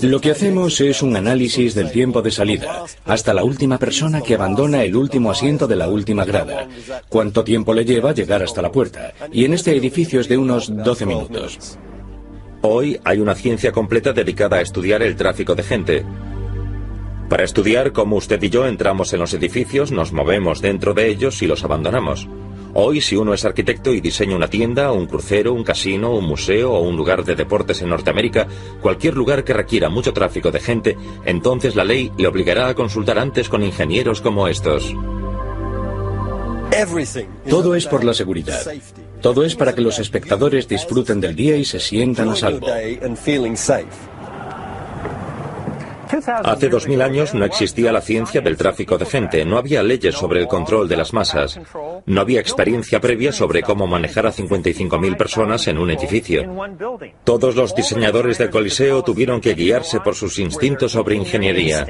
Lo que hacemos es un análisis del tiempo de salida, hasta la última persona que abandona el último asiento de la última grada. ¿Cuánto tiempo le lleva llegar hasta la puerta? Y en este edificio es de unos 12 minutos. Hoy hay una ciencia completa dedicada a estudiar el tráfico de gente. Para estudiar cómo usted y yo entramos en los edificios, nos movemos dentro de ellos y los abandonamos. Hoy, si uno es arquitecto y diseña una tienda, un crucero, un casino, un museo o un lugar de deportes en Norteamérica, cualquier lugar que requiera mucho tráfico de gente, entonces la ley le obligará a consultar antes con ingenieros como estos. Todo es por la seguridad. Todo es para que los espectadores disfruten del día y se sientan a salvo. Hace 2000 años no existía la ciencia del tráfico de gente, no había leyes sobre el control de las masas, no había experiencia previa sobre cómo manejar a 55.000 personas en un edificio. Todos los diseñadores del Coliseo tuvieron que guiarse por sus instintos sobre ingeniería.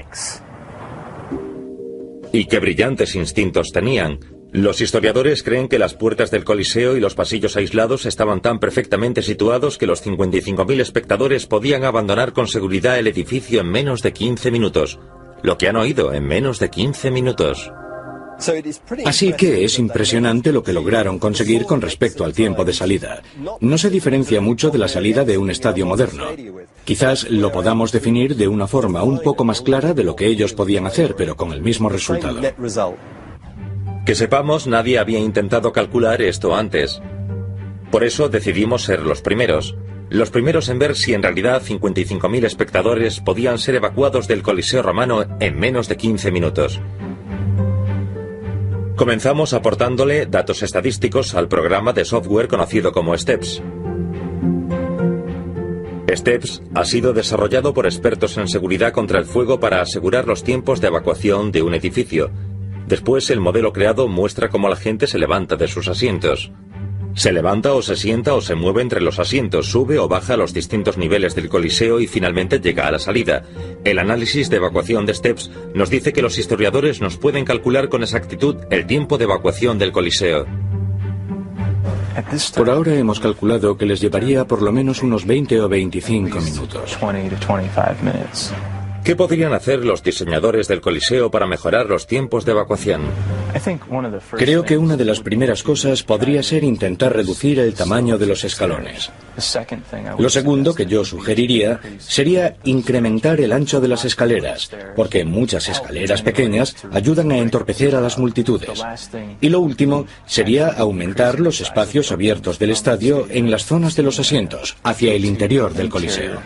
Y qué brillantes instintos tenían. Los historiadores creen que las puertas del Coliseo y los pasillos aislados estaban tan perfectamente situados que los 55.000 espectadores podían abandonar con seguridad el edificio en menos de 15 minutos. Lo que han oído, en menos de 15 minutos. Así que es impresionante lo que lograron conseguir con respecto al tiempo de salida. No se diferencia mucho de la salida de un estadio moderno. Quizás lo podamos definir de una forma un poco más clara de lo que ellos podían hacer, pero con el mismo resultado. Que sepamos, nadie había intentado calcular esto antes. Por eso decidimos ser los primeros en ver si en realidad 55.000 espectadores podían ser evacuados del Coliseo romano en menos de 15 minutos. Comenzamos aportándole datos estadísticos al programa de software conocido como STEPS. STEPS ha sido desarrollado por expertos en seguridad contra el fuego para asegurar los tiempos de evacuación de un edificio. Después, el modelo creado muestra cómo la gente se levanta de sus asientos. Se levanta o se sienta o se mueve entre los asientos, sube o baja a los distintos niveles del Coliseo y finalmente llega a la salida. El análisis de evacuación de STEPS nos dice que los historiadores nos pueden calcular con exactitud el tiempo de evacuación del Coliseo. Por ahora hemos calculado que les llevaría por lo menos unos 20 o 25 minutos. ¿Qué podrían hacer los diseñadores del Coliseo para mejorar los tiempos de evacuación? Creo que una de las primeras cosas podría ser intentar reducir el tamaño de los escalones. Lo segundo que yo sugeriría sería incrementar el ancho de las escaleras, porque muchas escaleras pequeñas ayudan a entorpecer a las multitudes. Y lo último sería aumentar los espacios abiertos del estadio en las zonas de los asientos, hacia el interior del Coliseo.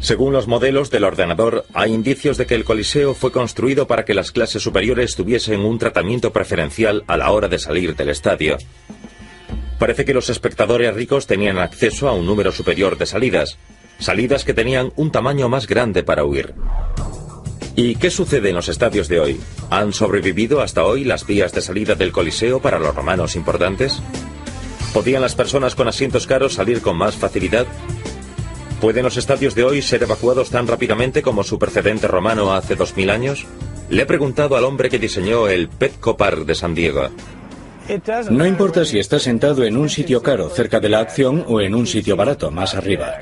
Según los modelos del ordenador, hay indicios de que el Coliseo fue construido para que las clases superiores tuviesen un tratamiento preferencial a la hora de salir del estadio. Parece que los espectadores ricos tenían acceso a un número superior de salidas. salidas que tenían un tamaño más grande para huir. ¿Y qué sucede en los estadios de hoy? ¿Han sobrevivido hasta hoy las vías de salida del Coliseo para los romanos importantes? ¿Podían las personas con asientos caros salir con más facilidad? ¿Pueden los estadios de hoy ser evacuados tan rápidamente como su precedente romano hace 2000 años? Le he preguntado al hombre que diseñó el Petco Park de San Diego. No importa si estás sentado en un sitio caro cerca de la acción o en un sitio barato más arriba.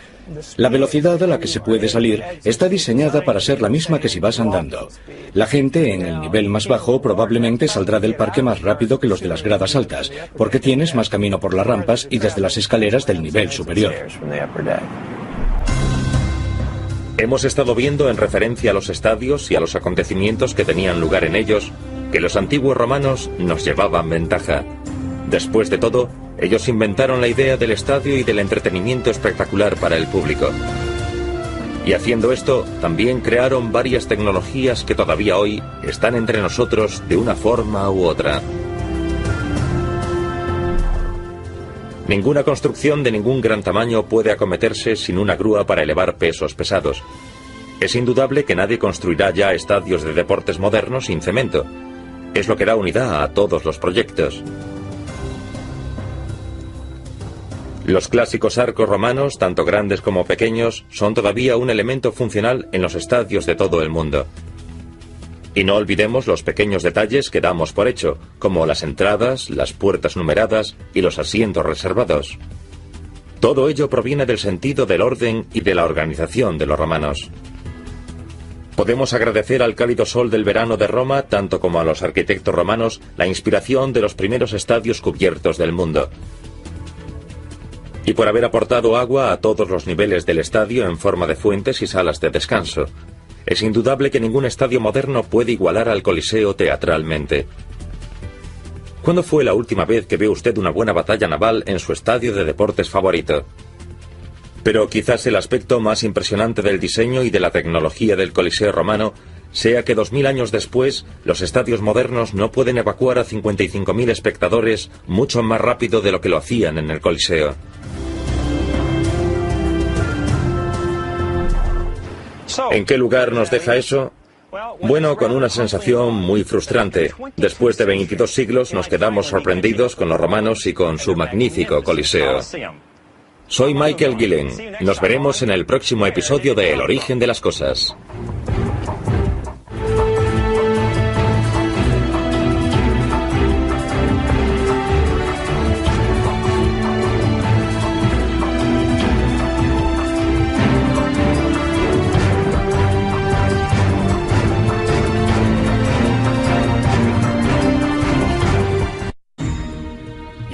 La velocidad a la que se puede salir está diseñada para ser la misma que si vas andando. La gente en el nivel más bajo probablemente saldrá del parque más rápido que los de las gradas altas, porque tienes más camino por las rampas y desde las escaleras del nivel superior. Hemos estado viendo en referencia a los estadios y a los acontecimientos que tenían lugar en ellos, que los antiguos romanos nos llevaban ventaja. Después de todo, ellos inventaron la idea del estadio y del entretenimiento espectacular para el público. Y haciendo esto, también crearon varias tecnologías que todavía hoy están entre nosotros de una forma u otra. Ninguna construcción de ningún gran tamaño puede acometerse sin una grúa para elevar pesos pesados. Es indudable que nadie construirá ya estadios de deportes modernos sin cemento. Es lo que da unidad a todos los proyectos. Los clásicos arcos romanos, tanto grandes como pequeños, son todavía un elemento funcional en los estadios de todo el mundo. Y no olvidemos los pequeños detalles que damos por hecho, como las entradas, las puertas numeradas y los asientos reservados. Todo ello proviene del sentido del orden y de la organización de los romanos. Podemos agradecer al cálido sol del verano de Roma, tanto como a los arquitectos romanos, la inspiración de los primeros estadios cubiertos del mundo. Y por haber aportado agua a todos los niveles del estadio en forma de fuentes y salas de descanso. Es indudable que ningún estadio moderno puede igualar al Coliseo teatralmente. ¿Cuándo fue la última vez que vio usted una buena batalla naval en su estadio de deportes favorito? Pero quizás el aspecto más impresionante del diseño y de la tecnología del Coliseo romano sea que 2000 años después, los estadios modernos no pueden evacuar a 55.000 espectadores mucho más rápido de lo que lo hacían en el Coliseo. ¿En qué lugar nos deja eso? Bueno, con una sensación muy frustrante. Después de 22 siglos nos quedamos sorprendidos con los romanos y con su magnífico Coliseo. Soy Michael Gillen. Nos veremos en el próximo episodio de El origen de las cosas.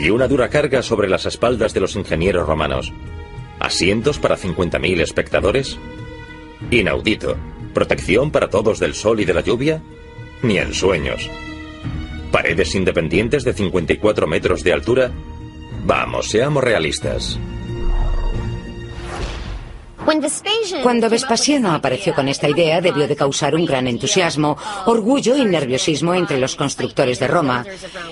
Y una dura carga sobre las espaldas de los ingenieros romanos. ¿Asientos para 50.000 espectadores? Inaudito. ¿Protección para todos del sol y de la lluvia? Ni en sueños. ¿Paredes independientes de 54 metros de altura? Vamos, seamos realistas. Cuando Vespasiano apareció con esta idea, debió de causar un gran entusiasmo, orgullo y nerviosismo entre los constructores de Roma.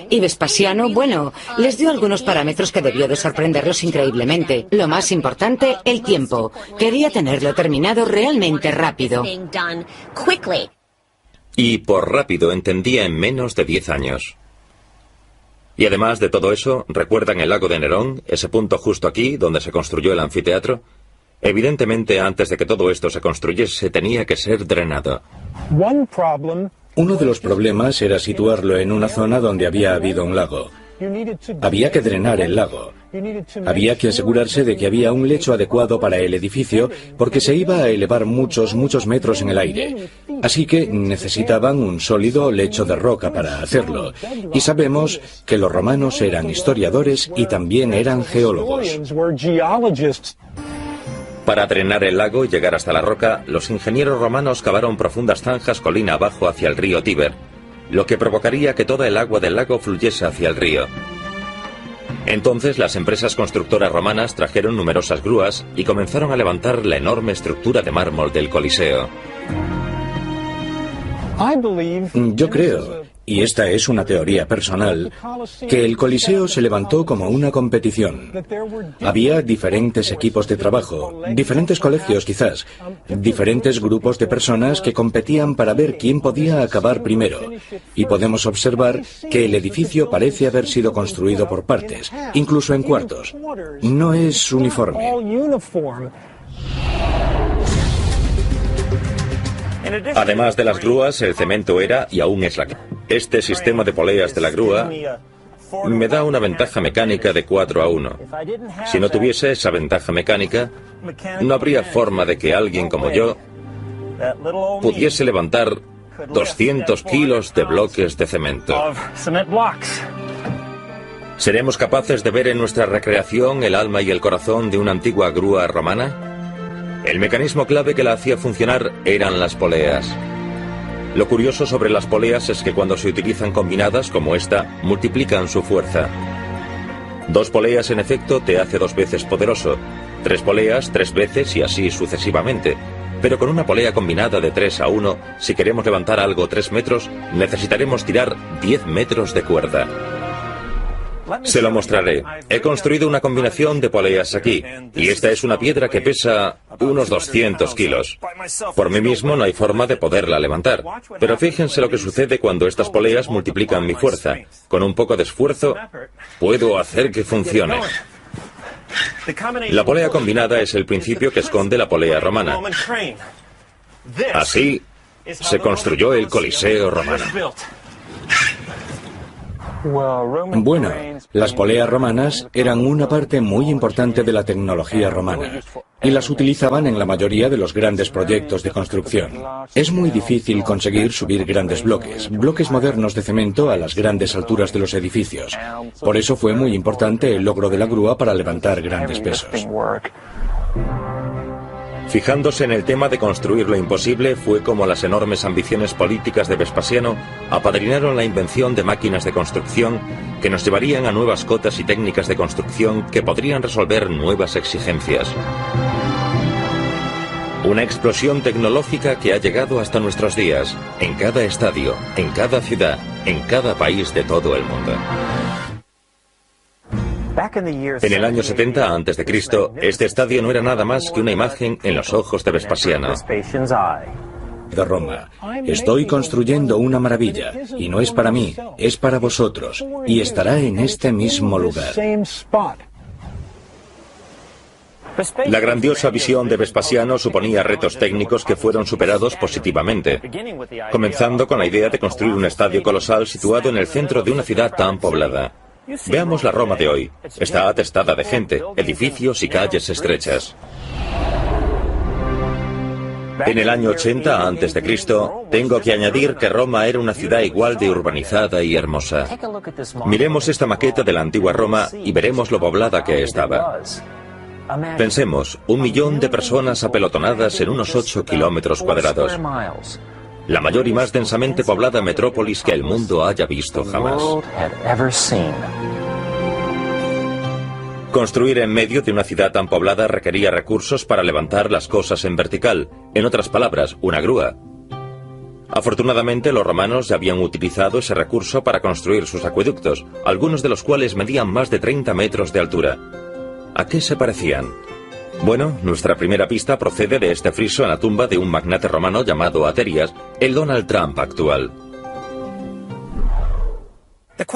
Y Vespasiano, bueno, les dio algunos parámetros que debió de sorprenderlos increíblemente. Lo más importante, el tiempo. Quería tenerlo terminado realmente rápido. Y por rápido entendía en menos de 10 años. Y además de todo eso, ¿recuerdan el lago de Nerón, ese punto justo aquí, donde se construyó el anfiteatro? Evidentemente, antes de que todo esto se construyese, tenía que ser drenado. Uno de los problemas era situarlo en una zona donde había habido un lago. Había que drenar el lago. Había que asegurarse de que había un lecho adecuado para el edificio, porque se iba a elevar muchos metros en el aire. Así que necesitaban un sólido lecho de roca para hacerlo. Y sabemos que los romanos eran historiadores y también eran geólogos. Para drenar el lago y llegar hasta la roca, los ingenieros romanos cavaron profundas zanjas colina abajo hacia el río Tíber, lo que provocaría que toda el agua del lago fluyese hacia el río. Entonces las empresas constructoras romanas trajeron numerosas grúas y comenzaron a levantar la enorme estructura de mármol del Coliseo. Yo creo, y esta es una teoría personal, que el Coliseo se levantó como una competición. Había diferentes equipos de trabajo, diferentes colegios quizás, diferentes grupos de personas que competían para ver quién podía acabar primero. Y podemos observar que el edificio parece haber sido construido por partes, incluso en cuartos. No es uniforme. Además de las grúas, el cemento era y aún es la clave. Este sistema de poleas de la grúa me da una ventaja mecánica de 4-1. Si no tuviese esa ventaja mecánica, no habría forma de que alguien como yo pudiese levantar 200 kilos de bloques de cemento. ¿Seremos capaces de ver en nuestra recreación el alma y el corazón de una antigua grúa romana? El mecanismo clave que la hacía funcionar eran las poleas. Lo curioso sobre las poleas es que cuando se utilizan combinadas como esta, multiplican su fuerza. 2 poleas en efecto te hace 2 veces poderoso, 3 poleas 3 veces y así sucesivamente. Pero con una polea combinada de 3-1, si queremos levantar algo 3 metros, necesitaremos tirar 10 metros de cuerda. Se lo mostraré. He construido una combinación de poleas aquí, y esta es una piedra que pesa unos 200 kilos. Por mí mismo no hay forma de poderla levantar. Pero fíjense lo que sucede cuando estas poleas multiplican mi fuerza. Con un poco de esfuerzo, puedo hacer que funcione. La polea combinada es el principio que esconde la polea romana. Así se construyó el Coliseo romano. Bueno, las poleas romanas eran una parte muy importante de la tecnología romana y las utilizaban en la mayoría de los grandes proyectos de construcción. Es muy difícil conseguir subir grandes bloques modernos de cemento a las grandes alturas de los edificios. Por eso fue muy importante el logro de la grúa para levantar grandes pesos. Fijándose en el tema de construir lo imposible, fue como las enormes ambiciones políticas de Vespasiano apadrinaron la invención de máquinas de construcción que nos llevarían a nuevas cotas y técnicas de construcción que podrían resolver nuevas exigencias. Una explosión tecnológica que ha llegado hasta nuestros días, en cada estadio, en cada ciudad, en cada país de todo el mundo. En el año 70 a.C., este estadio no era nada más que una imagen en los ojos de Vespasiano. De Roma, estoy construyendo una maravilla, y no es para mí, es para vosotros, y estará en este mismo lugar. La grandiosa visión de Vespasiano suponía retos técnicos que fueron superados positivamente, comenzando con la idea de construir un estadio colosal situado en el centro de una ciudad tan poblada. Veamos la Roma de hoy. Está atestada de gente, edificios y calles estrechas. En el año 80 a.C., tengo que añadir que Roma era una ciudad igual de urbanizada y hermosa. Miremos esta maqueta de la antigua Roma y veremos lo poblada que estaba. Pensemos, 1 millón de personas apelotonadas en unos 8 kilómetros cuadrados. La mayor y más densamente poblada metrópolis que el mundo haya visto jamás. Construir en medio de una ciudad tan poblada requería recursos para levantar las cosas en vertical, en otras palabras, una grúa. Afortunadamente, los romanos ya habían utilizado ese recurso para construir sus acueductos, algunos de los cuales medían más de 30 metros de altura. ¿A qué se parecían? Bueno, nuestra primera pista procede de este friso en la tumba de un magnate romano llamado Aterias, el Donald Trump actual.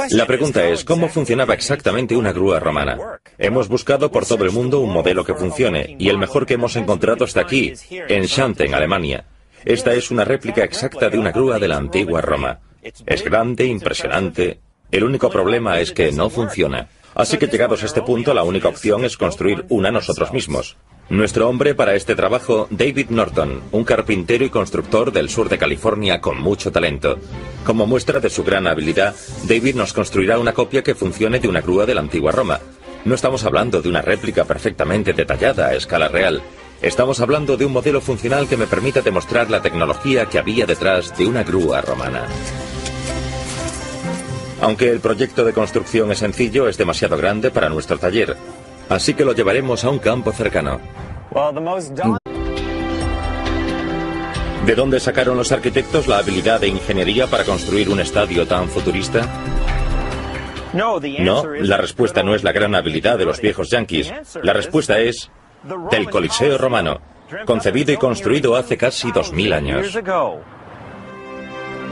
La pregunta es, ¿cómo funcionaba exactamente una grúa romana? Hemos buscado por todo el mundo un modelo que funcione, y el mejor que hemos encontrado está aquí, en Xanten, Alemania. Esta es una réplica exacta de una grúa de la antigua Roma. Es grande, impresionante. El único problema es que no funciona. Así que llegados a este punto, la única opción es construir una nosotros mismos. Nuestro hombre para este trabajo, David Norton, un carpintero y constructor del sur de California con mucho talento. Como muestra de su gran habilidad, David nos construirá una copia que funcione de una grúa de la antigua Roma. No estamos hablando de una réplica perfectamente detallada a escala real. Estamos hablando de un modelo funcional que me permita demostrar la tecnología que había detrás de una grúa romana. Aunque el proyecto de construcción es sencillo, es demasiado grande para nuestro taller. Así que lo llevaremos a un campo cercano. ¿De dónde sacaron los arquitectos la habilidad de ingeniería para construir un estadio tan futurista? No, la respuesta no es la gran habilidad de los viejos yanquis. La respuesta es del Coliseo romano, concebido y construido hace casi 2000 años.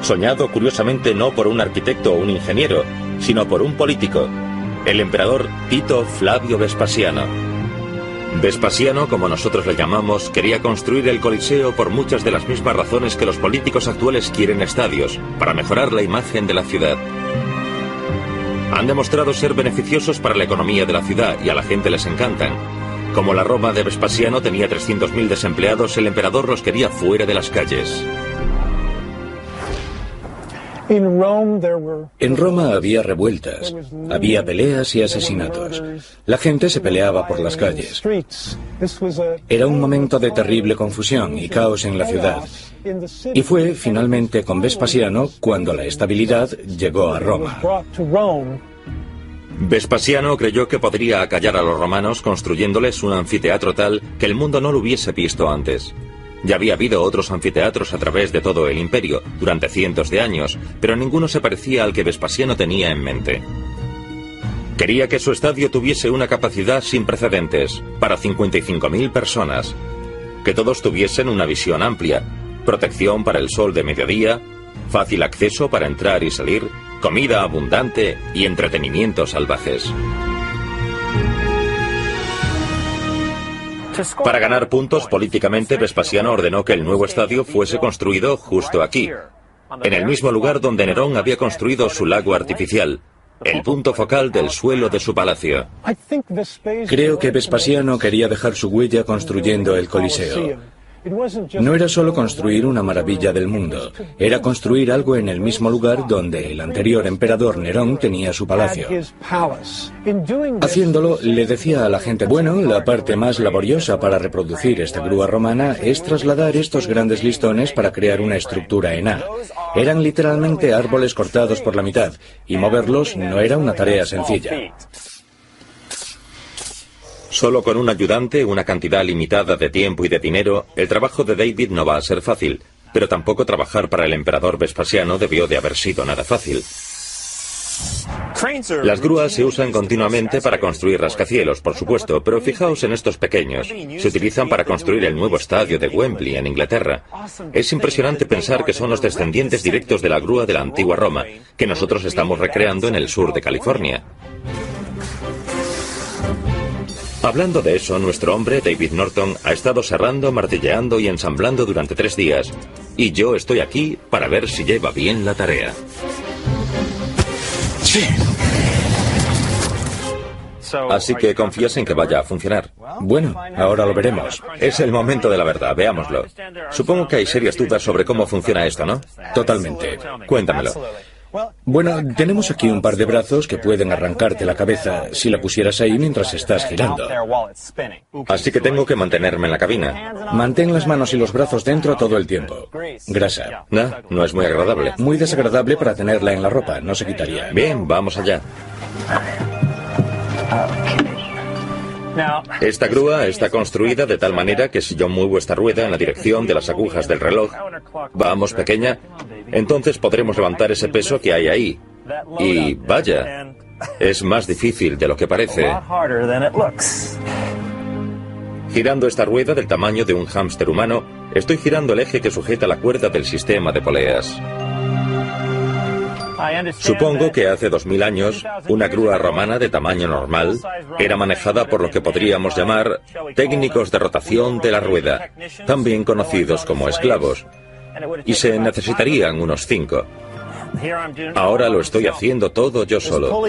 Soñado curiosamente no por un arquitecto o un ingeniero, sino por un político, el emperador Tito Flavio Vespasiano. Vespasiano, como nosotros le llamamos, quería construir el Coliseo por muchas de las mismas razones que los políticos actuales quieren estadios, para mejorar la imagen de la ciudad. Han demostrado ser beneficiosos para la economía de la ciudad y a la gente les encantan. Como la Roma de Vespasiano tenía 300.000 desempleados, el emperador los quería fuera de las calles. En Roma había revueltas, había peleas y asesinatos. La gente se peleaba por las calles. Era un momento de terrible confusión y caos en la ciudad. Y fue finalmente con Vespasiano cuando la estabilidad llegó a Roma. Vespasiano creyó que podría acallar a los romanos construyéndoles un anfiteatro tal que el mundo no lo hubiese visto antes. Ya había habido otros anfiteatros a través de todo el imperio, durante cientos de años, pero ninguno se parecía al que Vespasiano tenía en mente. Quería que su estadio tuviese una capacidad sin precedentes, para 55.000 personas. Que todos tuviesen una visión amplia, protección para el sol de mediodía, fácil acceso para entrar y salir, comida abundante y entretenimientos salvajes. Para ganar puntos políticamente, Vespasiano ordenó que el nuevo estadio fuese construido justo aquí, en el mismo lugar donde Nerón había construido su lago artificial, el punto focal del suelo de su palacio. Creo que Vespasiano quería dejar su huella construyendo el Coliseo. No era solo construir una maravilla del mundo, era construir algo en el mismo lugar donde el anterior emperador Nerón tenía su palacio. Haciéndolo, le decía a la gente, bueno, la parte más laboriosa para reproducir esta grúa romana es trasladar estos grandes listones para crear una estructura en A. Eran literalmente árboles cortados por la mitad, y moverlos no era una tarea sencilla. Solo con un ayudante, una cantidad limitada de tiempo y de dinero, el trabajo de David no va a ser fácil, pero tampoco trabajar para el emperador Vespasiano debió de haber sido nada fácil. Las grúas se usan continuamente para construir rascacielos, por supuesto, pero fijaos en estos pequeños. Se utilizan para construir el nuevo estadio de Wembley, en Inglaterra. Es impresionante pensar que son los descendientes directos de la grúa de la antigua Roma, que nosotros estamos recreando en el sur de California. Hablando de eso, nuestro hombre, David Norton, ha estado serrando, martilleando y ensamblando durante 3 días. Y yo estoy aquí para ver si lleva bien la tarea. Sí. Así que confías en que vaya a funcionar. Bueno, ahora lo veremos. Es el momento de la verdad, veámoslo. Supongo que hay serias dudas sobre cómo funciona esto, ¿no? Totalmente. Cuéntamelo. Bueno, tenemos aquí un par de brazos que pueden arrancarte la cabeza si la pusieras ahí mientras estás girando. Así que tengo que mantenerme en la cabina. Mantén las manos y los brazos dentro todo el tiempo. Grasa. No es muy agradable. Muy desagradable para tenerla en la ropa, no se quitaría. Bien, vamos allá. Esta grúa está construida de tal manera que si yo muevo esta rueda en la dirección de las agujas del reloj, vamos pequeña, entonces podremos levantar ese peso que hay ahí. Y vaya, es más difícil de lo que parece. Girando esta rueda del tamaño de un hámster humano, estoy girando el eje que sujeta la cuerda del sistema de poleas. Supongo que hace 2000 años, una grúa romana de tamaño normal era manejada por lo que podríamos llamar técnicos de rotación de la rueda, también conocidos como esclavos, y se necesitarían unos 5. Ahora lo estoy haciendo todo yo solo.